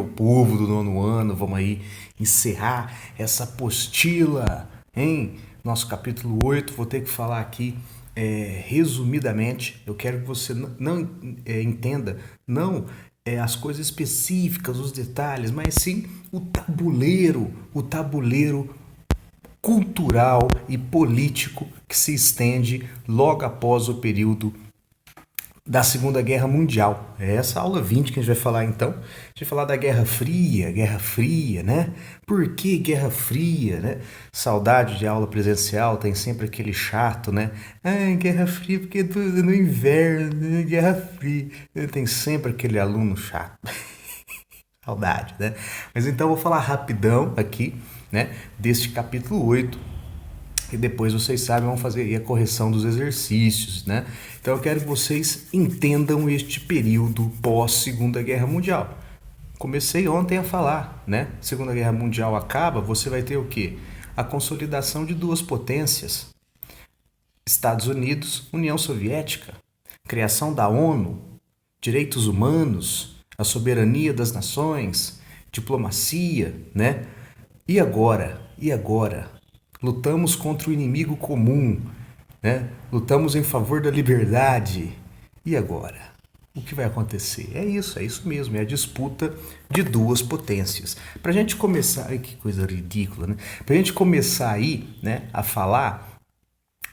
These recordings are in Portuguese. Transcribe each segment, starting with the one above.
meu povo do nono ano. Vamos aí encerrar essa apostila, hein? Nosso capítulo 8. Vou ter que falar aqui resumidamente. Eu quero que você não entenda, não as coisas específicas, os detalhes, mas sim o tabuleiro cultural e político que se estende logo após o período da Segunda Guerra Mundial. É essa aula 20 que a gente vai falar então. A gente vai falar da Guerra Fria, né? Por que Guerra Fria, né? Saudade de aula presencial, tem sempre aquele chato, né? Guerra Fria porque tudo no inverno, né? Guerra Fria. Tem sempre aquele aluno chato. Saudade, né? Mas então eu vou falar rapidão aqui, né? Deste capítulo 8. E depois vocês sabem, vão fazer aí a correção dos exercícios, né? Então eu quero que vocês entendam este período pós-Segunda Guerra Mundial. Comecei ontem a falar, né? Segunda Guerra Mundial acaba, você vai ter o quê? A consolidação de duas potências. Estados Unidos, União Soviética, criação da ONU, direitos humanos, a soberania das nações, diplomacia, né? E agora? Lutamos contra o inimigo comum, né? Lutamos em favor da liberdade. E agora? O que vai acontecer? É isso mesmo, é a disputa de duas potências. Pra gente começar, ai, que coisa ridícula, né? Pra gente começar aí, né, a falar,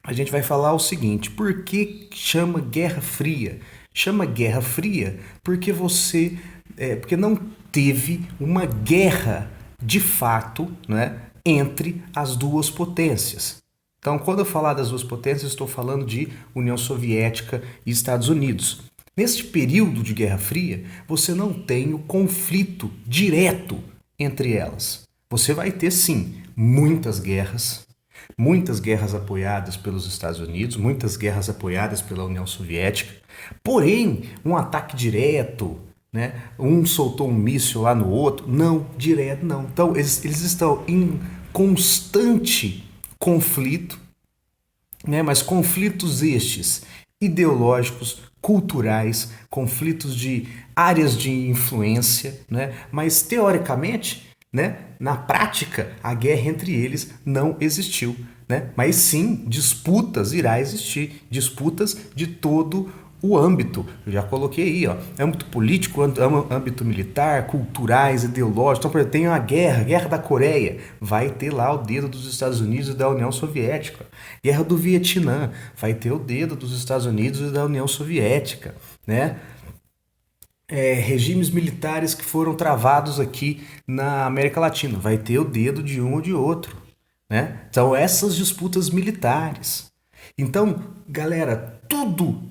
a gente vai falar o seguinte: por que chama Guerra Fria? Chama Guerra Fria porque porque não teve uma guerra de fato, né, entre as duas potências. Então, quando eu falar das duas potências, estou falando de União Soviética e Estados Unidos. Neste período de Guerra Fria, você não tem o conflito direto entre elas. Você vai ter, sim, muitas guerras apoiadas pelos Estados Unidos, muitas guerras apoiadas pela União Soviética, porém, um ataque direto, né? Um soltou um míssil lá no outro, não, direto não. Então eles estão em constante conflito, né? Mas conflitos estes ideológicos, culturais, conflitos de áreas de influência, né? Mas teoricamente, né, na prática, a guerra entre eles não existiu, né? Mas sim, disputas irá existir, disputas de todo o âmbito. Eu já coloquei aí, ó, âmbito político, âmbito militar, culturais, ideológicos. Então, por exemplo, tem a guerra da Coreia, vai ter lá o dedo dos Estados Unidos e da União Soviética. Guerra do Vietnã, vai ter o dedo dos Estados Unidos e da União Soviética, né? Regimes militares que foram travados aqui na América Latina, vai ter o dedo de um ou de outro, né? Então, essas disputas militares. Então, galera, tudo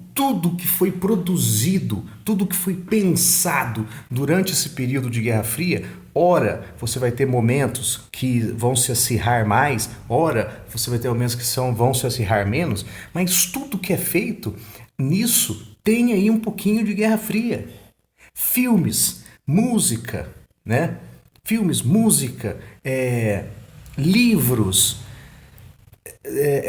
que foi produzido, tudo que foi pensado durante esse período de Guerra Fria, ora você vai ter momentos que vão se acirrar mais, ora você vai ter momentos que vão se acirrar menos, mas tudo que é feito nisso tem aí um pouquinho de Guerra Fria. Filmes, música, né? Filmes, música, livros,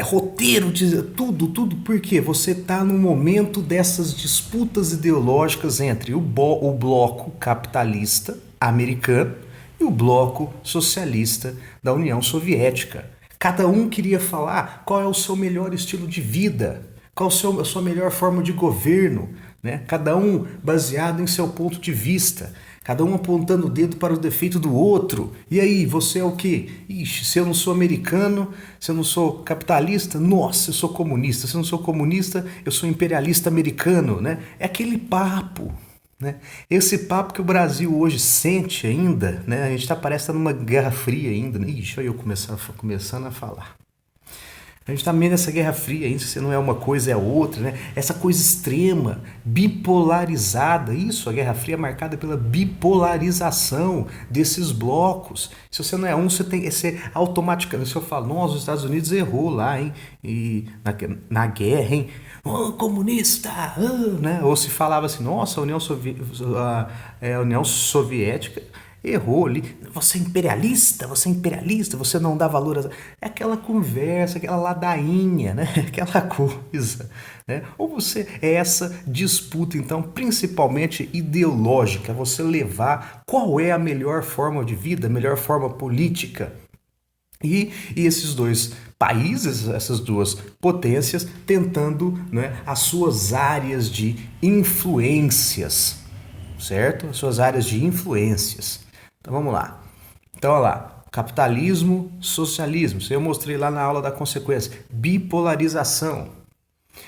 roteiro, tudo, porque você está no momento dessas disputas ideológicas entre o bloco capitalista americano e o bloco socialista da União Soviética. Cada um queria falar qual é o seu melhor estilo de vida, qual a sua melhor forma de governo, né? Cada um baseado em seu ponto de vista. Cada um apontando o dedo para o defeito do outro. E aí, você é o quê? Ixi, se eu não sou americano, se eu não sou capitalista, nossa, eu sou comunista. Se eu não sou comunista, eu sou imperialista americano, né? É aquele papo, né? Esse papo que o Brasil hoje sente ainda, né? A gente parece estar numa guerra fria ainda, né? Ixi, olha eu começando a falar. A gente está meio nessa Guerra Fria ainda, se não é uma coisa é outra, né? Essa coisa extrema, bipolarizada, isso, a Guerra Fria é marcada pela bipolarização desses blocos. Se você não é um, você tem que ser automaticamente. Se eu falo, nossa, os Estados Unidos errou lá, hein? E na guerra, hein? Oh, comunista! Né? Ou se falava assim, nossa, a União Soviética Errou ali. Você é imperialista, você não dá valor a... É aquela conversa, aquela ladainha, né? Aquela coisa, né? Ou você... É essa disputa, então, principalmente ideológica, você levar qual é a melhor forma de vida, a melhor forma política. E esses dois países, essas duas potências, tentando, né, as suas áreas de influências, certo? As suas áreas de influências. Então vamos lá. Então olha lá, capitalismo, socialismo. Isso eu mostrei lá na aula da consequência. Bipolarização.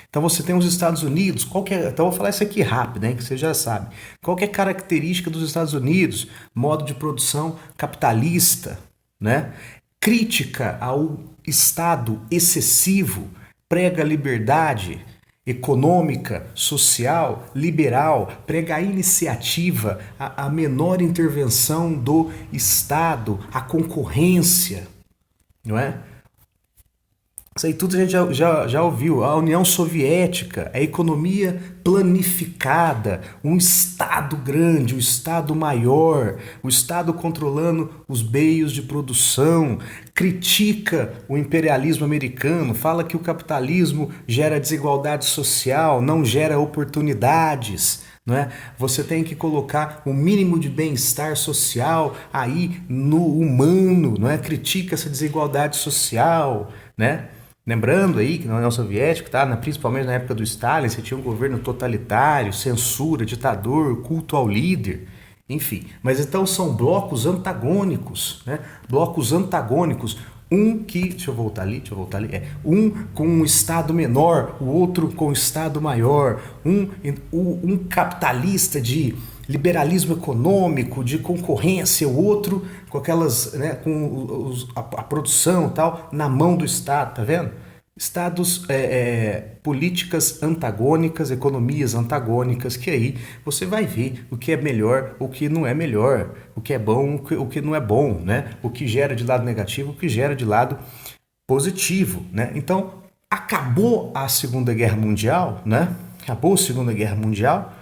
Então você tem os Estados Unidos. Então eu vou falar isso aqui rápido, hein, que você já sabe. Qual que é a característica dos Estados Unidos? Modo de produção capitalista, né? Crítica ao Estado excessivo, prega liberdade econômica, social, liberal, prega a iniciativa, a menor intervenção do Estado, a concorrência, não é? Isso aí tudo a gente já ouviu. A União Soviética, a economia planificada, um Estado grande, um Estado maior, o Estado controlando os meios de produção, critica o imperialismo americano, fala que o capitalismo gera desigualdade social, não gera oportunidades. Não é? Você tem que colocar o mínimo de bem-estar social aí no humano, não é? Critica essa desigualdade social, né? Lembrando aí que na União Soviética, tá? Principalmente na época do Stalin, você tinha um governo totalitário, censura, ditador, culto ao líder, enfim. Mas então são blocos antagônicos, né? Blocos antagônicos. Deixa eu voltar ali, um com um Estado menor, o outro com um Estado maior, um capitalista de liberalismo econômico, de concorrência, o outro com aquelas, né, com a produção e tal, na mão do Estado, tá vendo? Estados, políticas antagônicas, economias antagônicas, que aí você vai ver o que é melhor, o que não é melhor, o que é bom, o que não é bom, né? O que gera de lado negativo, o que gera de lado positivo, né? Então, acabou a Segunda Guerra Mundial, né? Acabou a Segunda Guerra Mundial,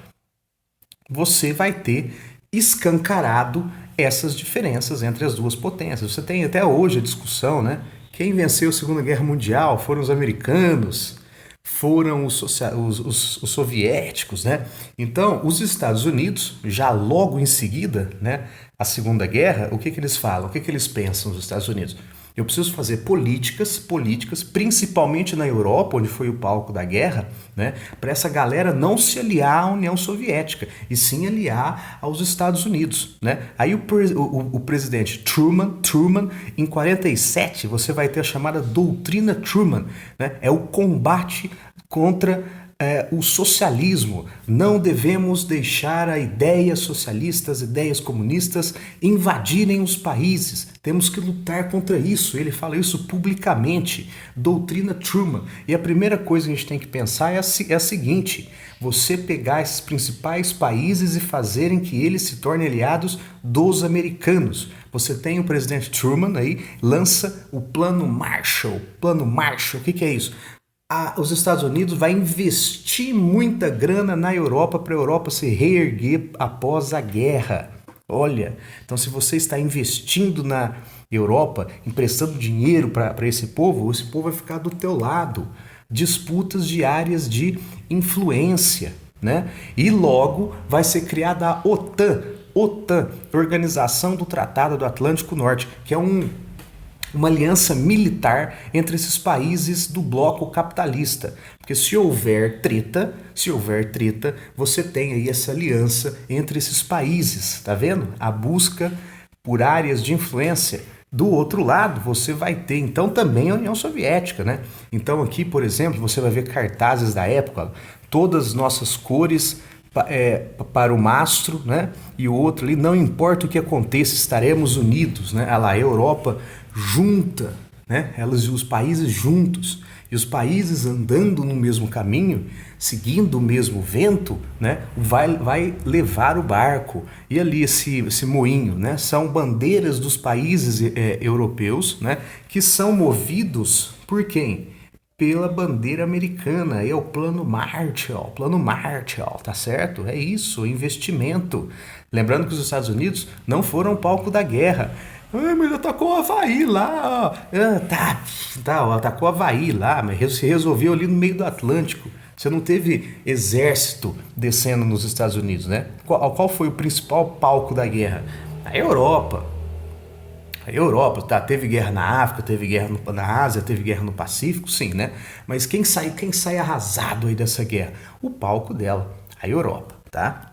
você vai ter escancarado essas diferenças entre as duas potências. Você tem até hoje a discussão, né? Quem venceu a Segunda Guerra Mundial foram os americanos, foram os soviéticos, né? Então, os Estados Unidos, já logo em seguida, né, a Segunda Guerra, o que eles falam? O que eles pensam, os Estados Unidos? Eu preciso fazer políticas, principalmente na Europa, onde foi o palco da guerra, né, para essa galera não se aliar à União Soviética, e sim aliar aos Estados Unidos. Né? Aí o presidente Truman, em 47, você vai ter a chamada doutrina Truman, né? É o combate contra o socialismo. Não devemos deixar a ideia socialista, as ideias comunistas invadirem os países. Temos que lutar contra isso. Ele fala isso publicamente. Doutrina Truman. E a primeira coisa que a gente tem que pensar é a seguinte: você pegar esses principais países e fazerem que eles se tornem aliados dos americanos. Você tem o presidente Truman aí, lança o Plano Marshall. Plano Marshall, o que é isso? Os Estados Unidos vai investir muita grana na Europa para a Europa se reerguer após a guerra. Olha, então se você está investindo na Europa, emprestando dinheiro para esse povo vai ficar do teu lado. Disputas de áreas de influência, né? E logo vai ser criada a OTAN, Organização do Tratado do Atlântico Norte, que é uma aliança militar entre esses países do bloco capitalista. Porque se houver treta, você tem aí essa aliança entre esses países, tá vendo? A busca por áreas de influência. Do outro lado, você vai ter, então, também a União Soviética, né? Então aqui, por exemplo, você vai ver cartazes da época, todas as nossas cores para o mastro, né? E o outro ali, não importa o que aconteça, estaremos unidos, né? Olha lá, a Europa junta, né? Os países juntos, e os países andando no mesmo caminho, seguindo o mesmo vento, né? Vai levar o barco. E ali esse moinho, né? São bandeiras dos países europeus, né? Que são movidos por quem? Pela bandeira americana. É o Plano Marshall, tá certo? É isso, investimento. Lembrando que os Estados Unidos não foram palco da guerra. Ah, mas atacou o Havaí lá. Atacou o Havaí lá, mas se resolveu ali no meio do Atlântico. Você não teve exército descendo nos Estados Unidos, né? Qual foi o principal palco da guerra? A Europa. A Europa, tá? Teve guerra na África, teve guerra na Ásia, teve guerra no Pacífico, sim, né? Mas quem sai arrasado aí dessa guerra? O palco dela, a Europa, tá?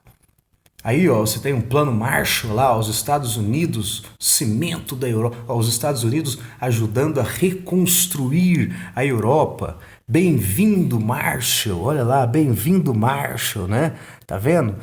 Aí, ó, você tem um plano Marshall lá, os Estados Unidos, cimento da Europa, ó, os Estados Unidos ajudando a reconstruir a Europa. Bem-vindo, Marshall, olha lá, bem-vindo, Marshall, né? Tá vendo?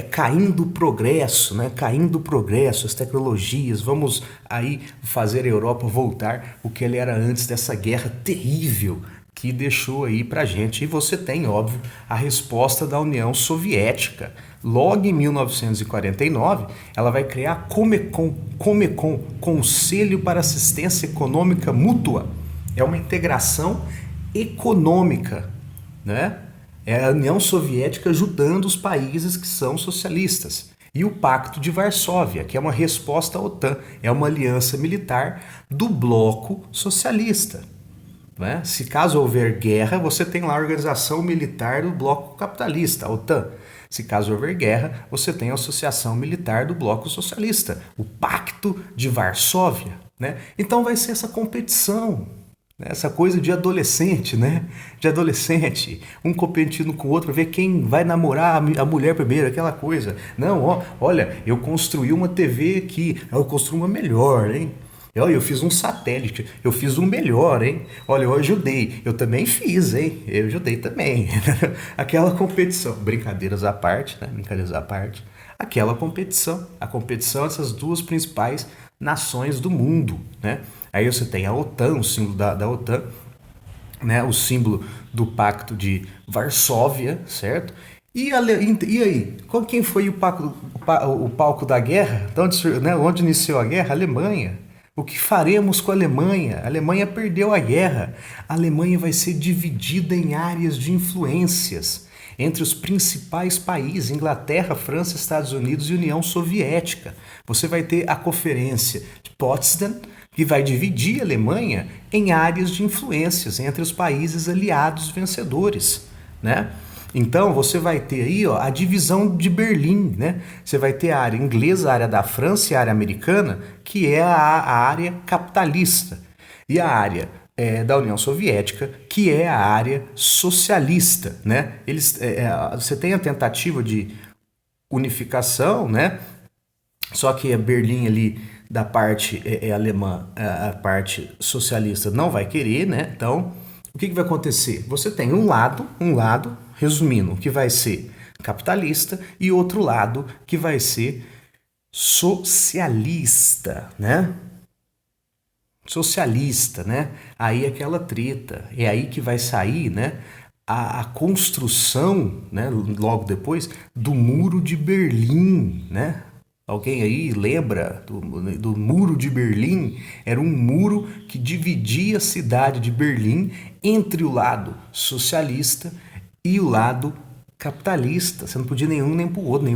Caindo o progresso, né? Caindo o progresso, as tecnologias, vamos aí fazer a Europa voltar o que ela era antes dessa guerra terrível que deixou aí pra gente. E você tem, óbvio, a resposta da União Soviética. Logo em 1949, ela vai criar a Comecon, Conselho para Assistência Econômica Mútua. É uma integração econômica, né? É a União Soviética ajudando os países que são socialistas. E o Pacto de Varsóvia, que é uma resposta à OTAN, é uma aliança militar do bloco socialista. Né? Se caso houver guerra, você tem lá a organização militar do bloco capitalista, a OTAN. Se caso houver guerra, você tem a associação militar do bloco socialista, o Pacto de Varsóvia. Né? Então vai ser essa competição, né? Essa coisa de adolescente, né? De adolescente, um competindo com o outro para ver quem vai namorar a mulher primeiro, aquela coisa. Não, ó, olha, eu construí uma TV aqui, eu construí uma melhor, hein? Eu fiz um satélite, eu fiz um melhor, hein? Olha, eu ajudei, eu também fiz, hein? Eu ajudei também. Aquela competição, brincadeiras à parte, né? Brincadeiras à parte. Aquela competição, a competição dessas duas principais nações do mundo, né? Aí você tem a OTAN, o símbolo da OTAN, né? O símbolo do Pacto de Varsóvia, certo? E aí, quem foi o palco da guerra? Onde iniciou a guerra? A Alemanha. O que faremos com a Alemanha? A Alemanha perdeu a guerra. A Alemanha vai ser dividida em áreas de influências entre os principais países, Inglaterra, França, Estados Unidos e União Soviética. Você vai ter a Conferência de Potsdam, que vai dividir a Alemanha em áreas de influências entre os países aliados vencedores, né? Então você vai ter aí, ó, a divisão de Berlim, né? Você vai ter a área inglesa, a área da França e a área americana, que é a área capitalista, e a área da União Soviética, que é a área socialista, né? Você tem a tentativa de unificação, né? Só que a Berlim ali da parte alemã, a parte socialista não vai querer, né? Então, o que vai acontecer? Você tem um lado, resumindo, que vai ser capitalista e outro lado que vai ser socialista, né? Socialista, né? Aí aquela treta, é aí que vai sair, né? A construção, né? Logo depois, do Muro de Berlim, né? Alguém aí lembra do Muro de Berlim? Era um muro que dividia a cidade de Berlim entre o lado socialista e o lado capitalista. Você não podia nenhum nem pro outro.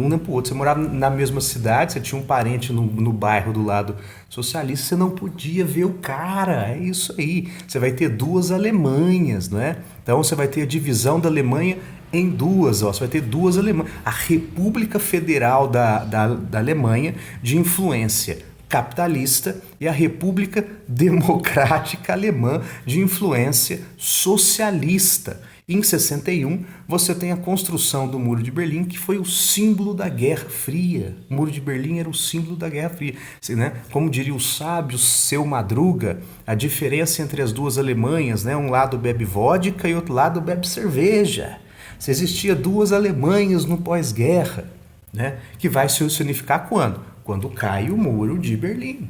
Você morava na mesma cidade, você tinha um parente no bairro do lado socialista, você não podia ver o cara. É isso aí. Você vai ter duas Alemanhas, não é? Então você vai ter a divisão da Alemanha em duas, ó. Você vai ter duas Alemanhas. A República Federal da Alemanha, de influência capitalista, e a República Democrática Alemã, de influência socialista. Em 61, você tem a construção do Muro de Berlim, que foi o símbolo da Guerra Fria. O Muro de Berlim era o símbolo da Guerra Fria. Né? Como diria o sábio Seu Madruga, a diferença entre as duas Alemanhas, né? Um lado bebe vodka e outro lado bebe cerveja. Se existia duas Alemanhas no pós-guerra, né? Que vai se unificar quando? Quando cai o Muro de Berlim.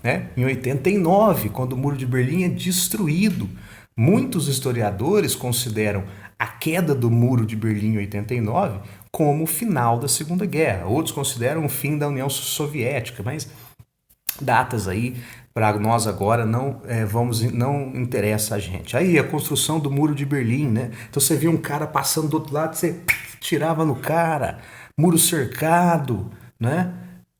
Né? Em 89, quando o Muro de Berlim é destruído. Muitos historiadores consideram a queda do Muro de Berlim em 89 como o final da Segunda Guerra. Outros consideram o fim da União Soviética, mas datas aí para nós agora não interessa a gente. Aí a construção do Muro de Berlim, né? Então você via um cara passando do outro lado, você tirava no cara, muro cercado, né?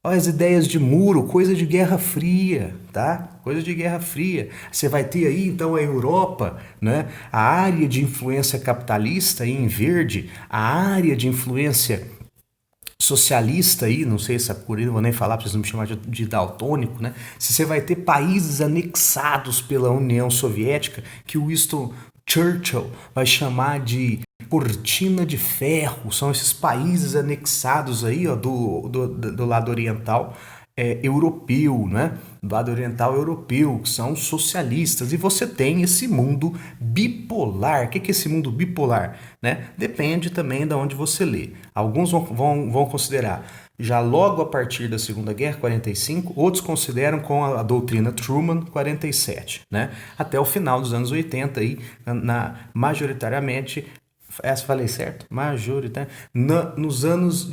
Olha as ideias de muro, coisa de Guerra Fria, tá? Coisa de Guerra Fria. Você vai ter aí então a Europa, né? A área de influência capitalista aí em verde, a área de influência socialista aí, não sei se é por aí, não vou nem falar, vocês não me chamar de daltônico, né? Se você vai ter países anexados pela União Soviética, que o Winston Churchill vai chamar de cortina de ferro, são esses países anexados aí, ó, do lado oriental europeu, né? Do lado oriental europeu, que são socialistas. E você tem esse mundo bipolar. O que é esse mundo bipolar? Né? Depende também de onde você lê. Alguns vão considerar já logo a partir da Segunda Guerra, 45, outros consideram com a doutrina Truman, 47, né? Até o final dos anos 80, aí, majoritariamente, essa falei certo? Majoritariamente, nos anos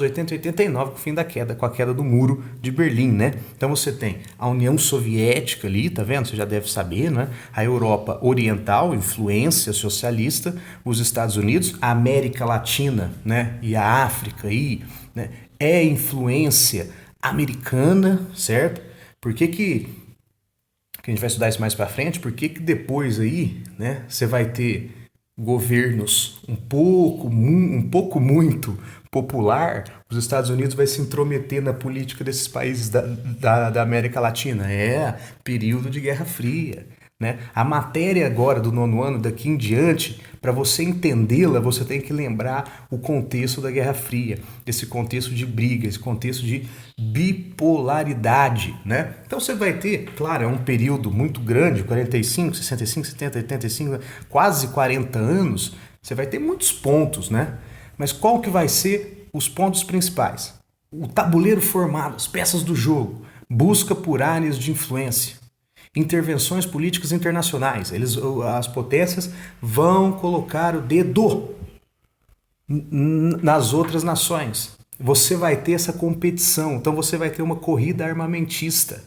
80 e 89, com o fim da queda, com a queda do muro de Berlim, né? Então você tem a União Soviética ali, tá vendo? Você já deve saber, né? A Europa Oriental, influência socialista, os Estados Unidos, a América Latina, né? E a África aí, né? É influência americana, certo? Por que a gente vai estudar isso mais para frente? Por que depois aí, né, você vai ter governos um pouco muito popular, os Estados Unidos vai se intrometer na política desses países da América Latina? É período de Guerra Fria. Né? A matéria agora do nono ano, daqui em diante, para você entendê-la, você tem que lembrar o contexto da Guerra Fria, esse contexto de briga, esse contexto de bipolaridade. Né? Então você vai ter, claro, é um período muito grande, 45, 65, 70, 85, quase 40 anos, você vai ter muitos pontos, né? Mas qual que vai ser os pontos principais? O tabuleiro formado, as peças do jogo, busca por áreas de influência, intervenções políticas internacionais. As potências vão colocar o dedo nas outras nações. Você vai ter essa competição, então você vai ter uma corrida armamentista.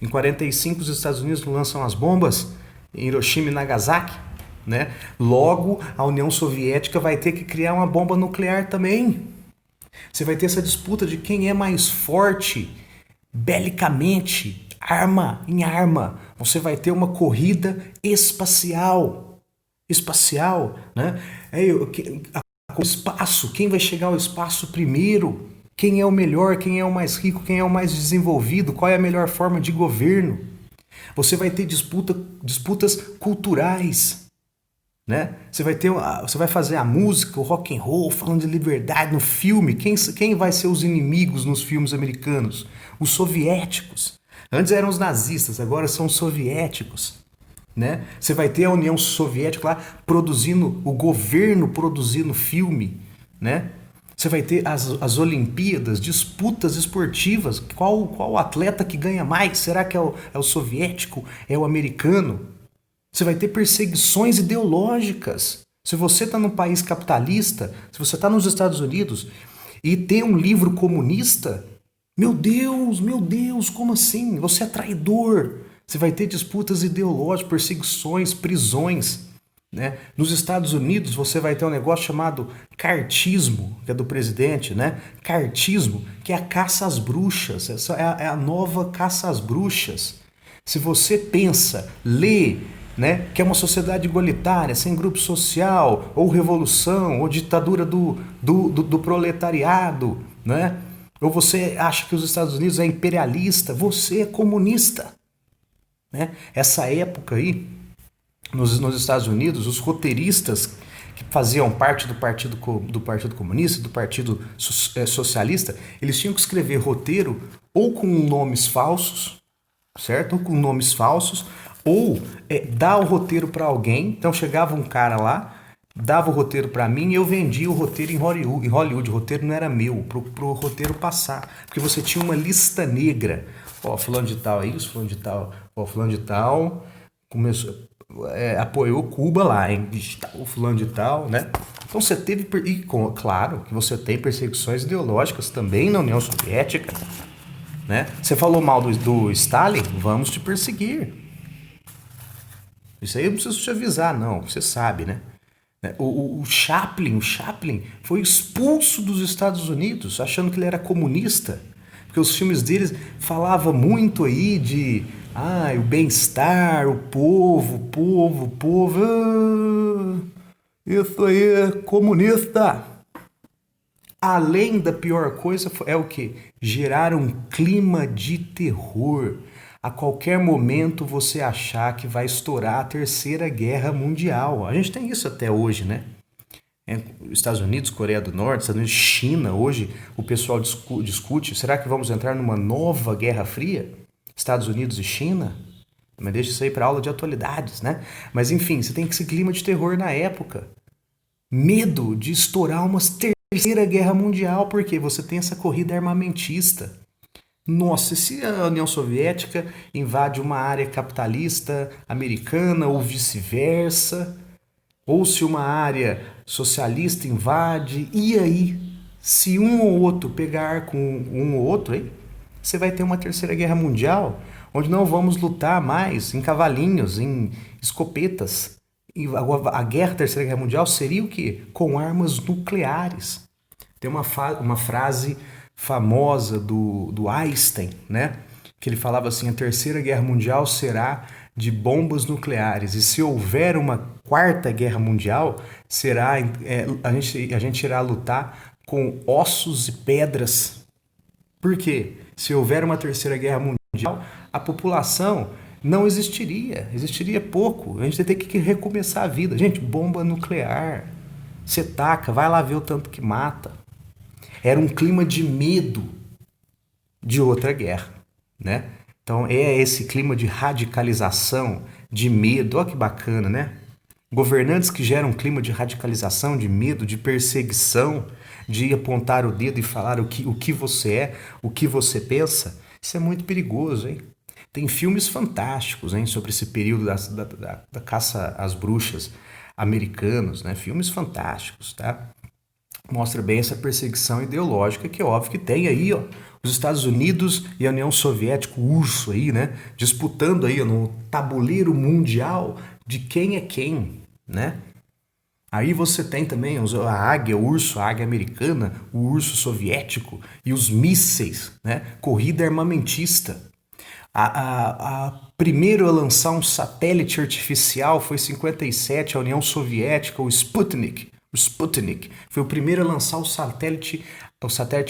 Em 45 os Estados Unidos lançam as bombas em Hiroshima e Nagasaki, né? Logo a União Soviética vai ter que criar uma bomba nuclear também. Você vai ter essa disputa de quem é mais forte belicamente, arma em arma. Você vai ter uma corrida espacial, né? O espaço, quem vai chegar ao espaço primeiro? Quem é o melhor? Quem é o mais rico? Quem é o mais desenvolvido? Qual é a melhor forma de governo? Você vai ter disputas culturais, né? Você vai fazer a música, o rock and roll, falando de liberdade no filme. Quem vai ser os inimigos nos filmes americanos? Os soviéticos. Antes eram os nazistas, agora são os soviéticos. Né? Você vai ter a União Soviética lá produzindo, o governo produzindo filme. Né? Você vai ter as Olimpíadas, disputas esportivas. Qual atleta que ganha mais? Será que é o soviético? É o americano? Você vai ter perseguições ideológicas. Se você está num país capitalista, se você está nos Estados Unidos e tem um livro comunista, meu Deus, como assim? Você é traidor. Você vai ter disputas ideológicas, perseguições, prisões. Né? Nos Estados Unidos você vai ter um negócio chamado cartismo, que é do presidente, né? Cartismo, que é a caça às bruxas. Essa é a nova caça às bruxas. Se você pensa, lê, né, que é uma sociedade igualitária, sem grupo social, ou revolução, ou ditadura do proletariado, né? Ou você acha que os Estados Unidos é imperialista, você é comunista. Né? Essa época aí, nos Estados Unidos, os roteiristas que faziam parte do Partido Comunista, do Partido Socialista, eles tinham que escrever roteiro ou com nomes falsos, certo? Ou com nomes falsos, ou dar o roteiro para alguém. Então chegava um cara lá, dava o roteiro para mim e eu vendia o roteiro em Hollywood. O roteiro não era meu, pro roteiro passar, porque você tinha uma lista negra. Ó, fulano de tal é isso, fulano de tal, ó, fulano de tal começou, apoiou Cuba lá, hein? O fulano de tal, né? Então você teve, e claro que você tem perseguições ideológicas também na União Soviética, né? Você falou mal do Stalin, vamos te perseguir. Isso aí eu não preciso te avisar, não, você sabe, né? né? O Chaplin foi expulso dos Estados Unidos, achando que ele era comunista, porque os filmes deles falavam muito aí de o bem-estar, o povo. Isso aí é comunista. Além da pior coisa é o que? Gerar um clima de terror. A qualquer momento você achar que vai estourar a Terceira Guerra Mundial. A gente tem isso até hoje, né? Estados Unidos, Coreia do Norte, Estados Unidos, China. Hoje o pessoal discute, será que vamos entrar numa nova Guerra Fria? Estados Unidos e China? Mas deixa isso aí para aula de atualidades, né? Mas enfim, você tem esse clima de terror na época. Medo de estourar uma Terceira Guerra Mundial, porque você tem essa corrida armamentista. Nossa, e se a União Soviética invade uma área capitalista americana ou vice-versa? Ou se uma área socialista invade? E aí, se um ou outro pegar com um ou outro, aí, você vai ter uma Terceira Guerra Mundial, onde não vamos lutar mais em cavalinhos, em escopetas. E a guerra, a Terceira Guerra Mundial seria o quê? Com armas nucleares. Tem uma frase famosa do Einstein, né? Que ele falava assim: a Terceira Guerra Mundial será de bombas nucleares. E se houver uma Quarta Guerra Mundial, será a gente irá lutar com ossos e pedras. Por quê? Se houver uma Terceira Guerra Mundial, a população não existiria, existiria pouco. A gente vai ter que recomeçar a vida. Gente, bomba nuclear. Você taca, vai lá ver o tanto que mata. Era um clima de medo de outra guerra, né? Então é esse clima de radicalização, de medo. Olha que bacana, né? Governantes que geram um clima de radicalização, de medo, de perseguição, de apontar o dedo e falar o que você é, o que você pensa. Isso é muito perigoso, hein? Tem filmes fantásticos, hein, sobre esse período da caça às bruxas americanos, né? Filmes fantásticos, tá? Mostra bem essa perseguição ideológica que é óbvio que tem aí, ó, os Estados Unidos e a União Soviética, o urso aí, né, disputando aí ó, no tabuleiro mundial de quem é quem, né? Aí você tem também a águia, o urso, a águia americana, o urso soviético e os mísseis, né? Corrida armamentista. A primeiro a lançar um satélite artificial foi em 57, a União Soviética, o Sputnik. O Sputnik foi o primeiro a lançar o satélite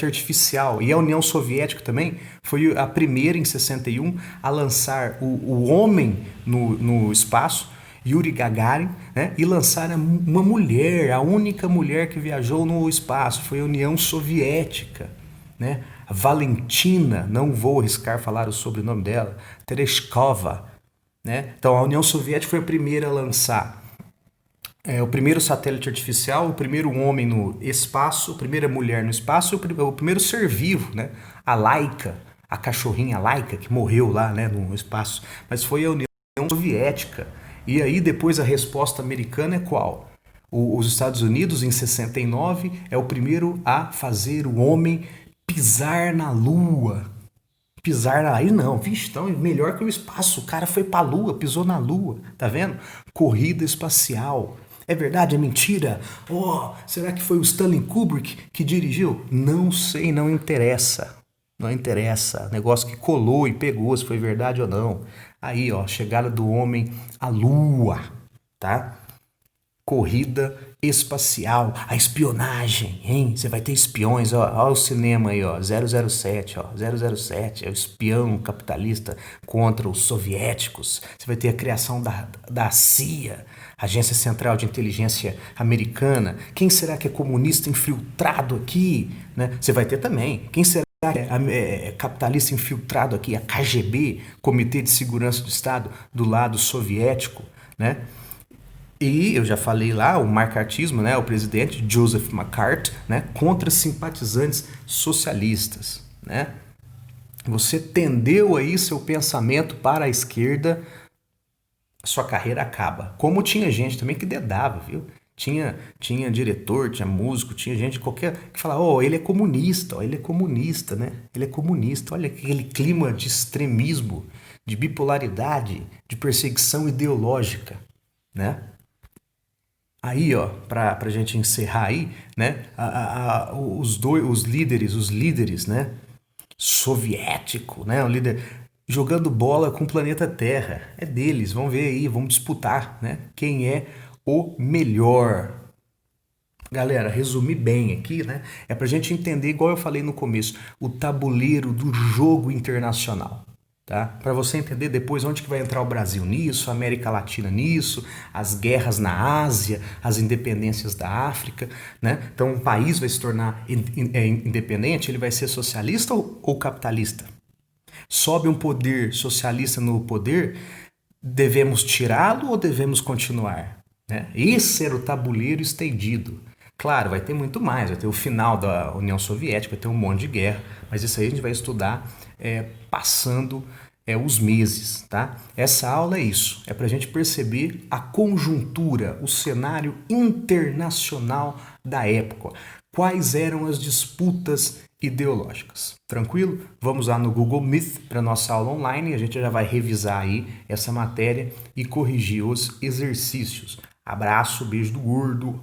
artificial. E a União Soviética também foi a primeira, em 61, a lançar o homem no espaço, Yuri Gagarin, né? E lançar uma mulher, a única mulher que viajou no espaço, foi a União Soviética, né? A Valentina, não vou arriscar falar o sobrenome dela, Tereshkova, né? Então a União Soviética foi a primeira a lançar o primeiro satélite artificial, o primeiro homem no espaço, a primeira mulher no espaço, o primeiro ser vivo, né? A Laika, a cachorrinha Laika, que morreu lá, né, no espaço. Mas foi a União Soviética. E aí depois a resposta americana é qual? Os Estados Unidos, em 69, é o primeiro a fazer o homem pisar na Lua. Pisar na Lua, não, vixe, então melhor que o espaço. O cara foi pra Lua, pisou na Lua, tá vendo? Corrida espacial. É verdade? É mentira? Oh, será que foi o Stanley Kubrick que dirigiu? Não sei, não interessa. Não interessa. Negócio que colou e pegou se foi verdade ou não. Aí, ó, chegada do homem à Lua, tá? Corrida espacial, a espionagem, hein? Você vai ter espiões, ó, ó o cinema aí, ó, 007, ó, 007, é o espião capitalista contra os soviéticos. Você vai ter a criação da CIA, Agência Central de Inteligência Americana. Quem será que é comunista infiltrado aqui, né? Você vai ter também. Quem será que é capitalista infiltrado aqui? A KGB, Comitê de Segurança do Estado, do lado soviético, né? E eu já falei lá, o macartismo, né, o presidente Joseph McCarthy, né, contra simpatizantes socialistas, né? Você tendeu aí seu pensamento para a esquerda, sua carreira acaba. Como tinha gente também que dedava, viu? Tinha diretor, tinha músico, tinha gente qualquer que falava, oh, ele é comunista, oh, ele é comunista, né? Ele é comunista. Olha aquele clima de extremismo, de bipolaridade, de perseguição ideológica, né? Aí, ó, para a gente encerrar aí, né, os líderes, né, soviético, né, o líder jogando bola com o planeta Terra, é deles, vamos ver aí, vamos disputar, né, quem é o melhor. Galera, resumir bem aqui, né, é pra gente entender, igual eu falei no começo, o tabuleiro do jogo internacional. Tá? Para você entender depois onde que vai entrar o Brasil nisso, a América Latina nisso, as guerras na Ásia, as independências da África, né? Então, um país vai se tornar independente, ele vai ser socialista ou capitalista? Sobe um poder socialista no poder, devemos tirá-lo ou devemos continuar? Né? Esse era o tabuleiro estendido. Claro, vai ter muito mais, vai ter o final da União Soviética, vai ter um monte de guerra, mas isso aí a gente vai estudar passando os meses, tá? Essa aula é isso, é para a gente perceber a conjuntura, o cenário internacional da época, quais eram as disputas ideológicas. Tranquilo? Vamos lá no Google Meet para nossa aula online e a gente já vai revisar aí essa matéria e corrigir os exercícios. Abraço, beijo do gordo.